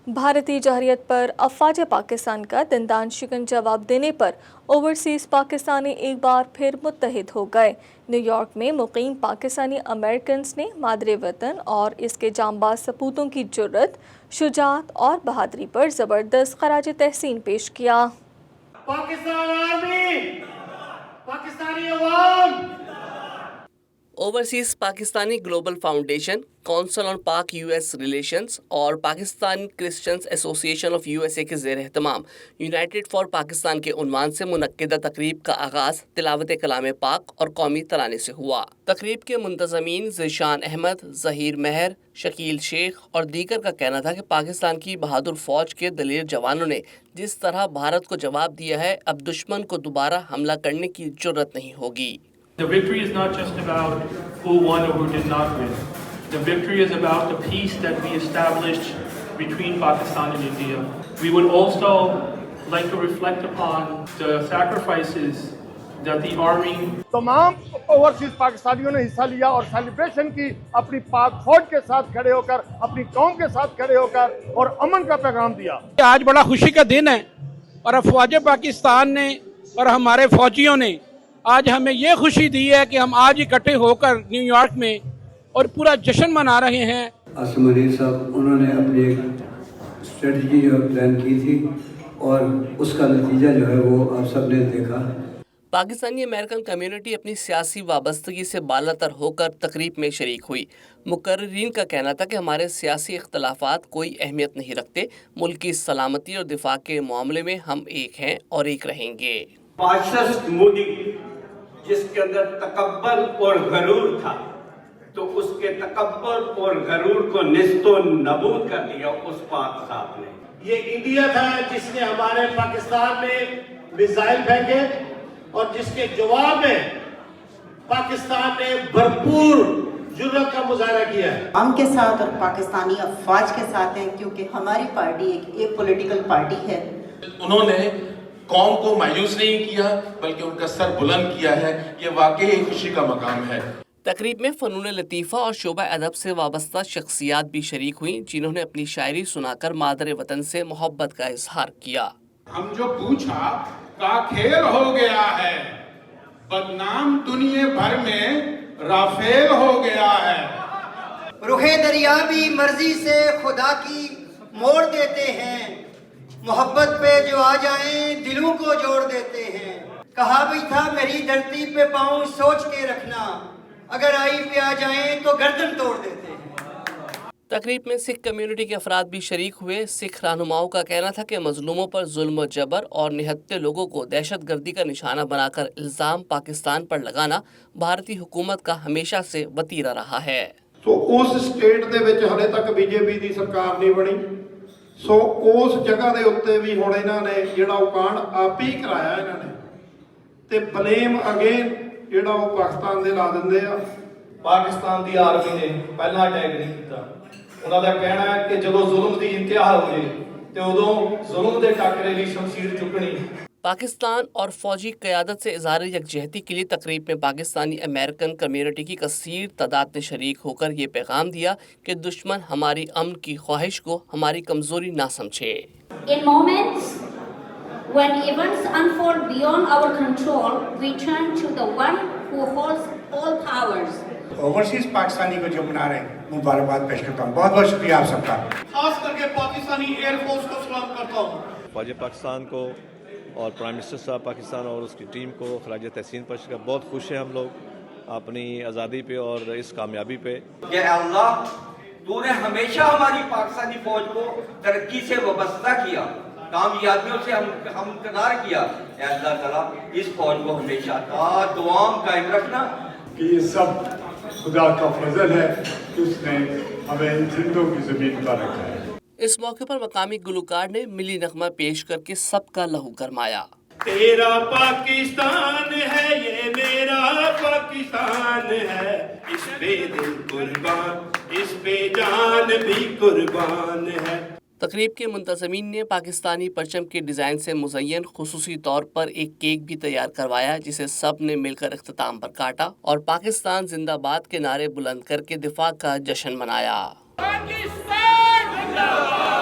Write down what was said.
بھارتی جارحیت پر افواج پاکستان کا دندان شکن جواب دینے پر اوورسیز پاکستانی ایک بار پھر متحد ہو گئے۔ نیو یارک میں مقیم پاکستانی امریکنز نے مادر وطن اور اس کے جانباز سپوتوں کی جرات، شجاعت اور بہادری پر زبردست خراج تحسین پیش کیا۔ پاکستان آرمی، پاکستانی عوام، overseas Pakistani global foundation, council آن پاک یو ایس ریلیشنز اور پاکستان کرسچنز ایسوسی ایشن آف یو ایس اے کے زیر اہتمام یونائٹڈ فار پاکستان کے عنوان سے منعقدہ تقریب کا آغاز تلاوت کلام پاک اور قومی ترانے سے ہوا۔ تقریب کے منتظمین ذیشان احمد، ظہیر مہر، شکیل شیخ اور دیگر کا کہنا تھا کہ پاکستان کی بہادر فوج کے دلیر جوانوں نے جس طرح بھارت کو جواب دیا ہے، اب دشمن کو دوبارہ حملہ کرنے کی جرت نہیں ہوگی۔ The victory is not just about who won or who did not win. The victory is about the peace that we established between Pakistan and India. We would also like to reflect upon the sacrifices that the army تمام overseas پاکستانیوں نے حصہ لیا اور celebration کی، اپنی پاک فوج کے ساتھ کھڑے ہو کر، اپنی قوم کے ساتھ کھڑے ہو کر اور امن کا پیغام دیا۔ آج بڑا خوشی کا دن ہے اور افواج پاکستان نے اور ہمارے فوجیوں نے آج ہمیں یہ خوشی دی ہے کہ ہم آج اکٹھے ہو کر نیو یارک میں اور پورا جشن منا رہے ہیں۔ عاصم علی صاحب انہوں نے اپنی ایک اسٹریٹجی جو پلان کی تھی اور اس کا نتیجہ جو ہے وہ آپ سب نے دیکھا۔ پاکستانی امریکن کمیونٹی اپنی سیاسی وابستگی سے بالاتر ہو کر تقریب میں شریک ہوئی۔ مقررین کا کہنا تھا کہ ہمارے سیاسی اختلافات کوئی اہمیت نہیں رکھتے، ملک کی سلامتی اور دفاع کے معاملے میں ہم ایک ہیں اور ایک رہیں گے۔ فاشسٹ مودی جس کے اندر تکبر اور غرور تھا، تو اس کے تکبر اور غرور کو نیست و نابود کر دیا اس پاک صاحب نے۔ یہ انڈیا تھا جس نے ہمارے پاکستان میں میزائل پھینکے اور جس کے جواب میں پاکستان نے بھرپور جرات کا مظاہرہ کیا ہے۔ ہم کے ساتھ اور پاکستانی افواج کے ساتھ ہیں، کیونکہ ہماری پارٹی ایک پولیٹیکل پارٹی ہے۔ انہوں نے قوم کو مایوس نہیں کیا بلکہ ان کا سر بلند کیا ہے، یہ واقعی خوشی کا مقام ہے۔ تقریب میں فنون لطیفہ اور شعبہ ادب سے وابستہ شخصیات بھی شریک ہوئیں، جنہوں نے اپنی شاعری سنا کر مادر وطن سے محبت کا اظہار کیا۔ ہم جو پوچھا کا کھیل ہو گیا ہے، بدنام دنیا بھر میں رافیل ہو گیا ہے۔ رخ دریا بھی مرضی سے خدا کی موڑ دیتے ہیں، محبت پہ جو آ جائیں دلوں کو جوڑ دیتے ہیں۔ کہا بھی تھا میری دھرتی پہ پاؤں سوچ کے رکھنا، اگر آئی پہ آ جائیں تو گردن توڑ دیتے ہیں۔ تقریب میں سکھ کمیونٹی کے افراد بھی شریک ہوئے۔ سکھ رہنماؤں کا کہنا تھا کہ مظلوموں پر ظلم و جبر اور نہتے لوگوں کو دہشت گردی کا نشانہ بنا کر الزام پاکستان پر لگانا بھارتی حکومت کا ہمیشہ سے وتیرہ رہا ہے۔ تو اس سٹیٹ دے وچ ہلے تک بی جے پی دی سرکار نہیں بنی، سو اس جگہ دے اتنے بھی ہن انہاں نے جڑا او کانڈ آپ ہی کرایا انہاں نے، تے بلیم اگین جڑا او پاکستان دے لا دندے آ۔ پاکستان دی آرمی نے پہلا اٹیک نہیں کیتا۔ انہاں دا کہنا ہے کہ جدوں ظلم دی انتہا ہوئے تے ادوں ظلم دے ٹاکرے لئی شمشیر چکنی۔ پاکستان اور فوجی قیادت سے اظہار یکجہتی کے لیے تقریب میں پاکستانی امریکن کمیونٹی کی کثیر تعداد نے شریک ہو کر یہ پیغام دیا کہ دشمن ہماری امن کی خواہش کو ہماری کمزوری نہ سمجھے۔ In moments when events unfold beyond our control, we turn to the one who holds all powers. Overseas Pakistani کو جو منا رہے ہیں مبارکباد پیش کرتا ہوں، بہت بہت شکریہ آپ سب کا۔ خاص کر کے پاکستانی ایئر فورس کو سلام کرتا ہوں۔ فوج پاکستان کو اور پرائم منسٹر صاحب پاکستان اور اس کی ٹیم کو خراج تحسین پیش کر بہت خوش ہیں ہم لوگ اپنی آزادی پہ اور اس کامیابی پہ۔ کہ اللہ تو نے ہمیشہ ہماری پاکستانی فوج کو ترقی سے وابستہ کیا، کامیابیوں سے ہم کنار کیا۔ اے اللہ تعالیٰ اس فوج کو ہمیشہ تا دوام قائم رکھنا۔ کہ یہ سب خدا کا فضل ہے کہ اس نے ہمیں زندوں کی زمین پر رکھا ہے۔ اس موقع پر مقامی گلوکار نے ملی نغمہ پیش کر کے سب کا لہو گرمایا۔ تیرا پاکستان ہے یہ میرا پاکستان ہے، اس پہ دل قربان اس پہ جان بھی قربان ہے۔ تقریب کے منتظمین نے پاکستانی پرچم کے ڈیزائن سے مزین خصوصی طور پر ایک کیک بھی تیار کروایا، جسے سب نے مل کر اختتام پر کاٹا اور پاکستان زندہ باد کے نعرے بلند کر کے دفاع کا جشن منایا۔ پاکستان زندہ باد!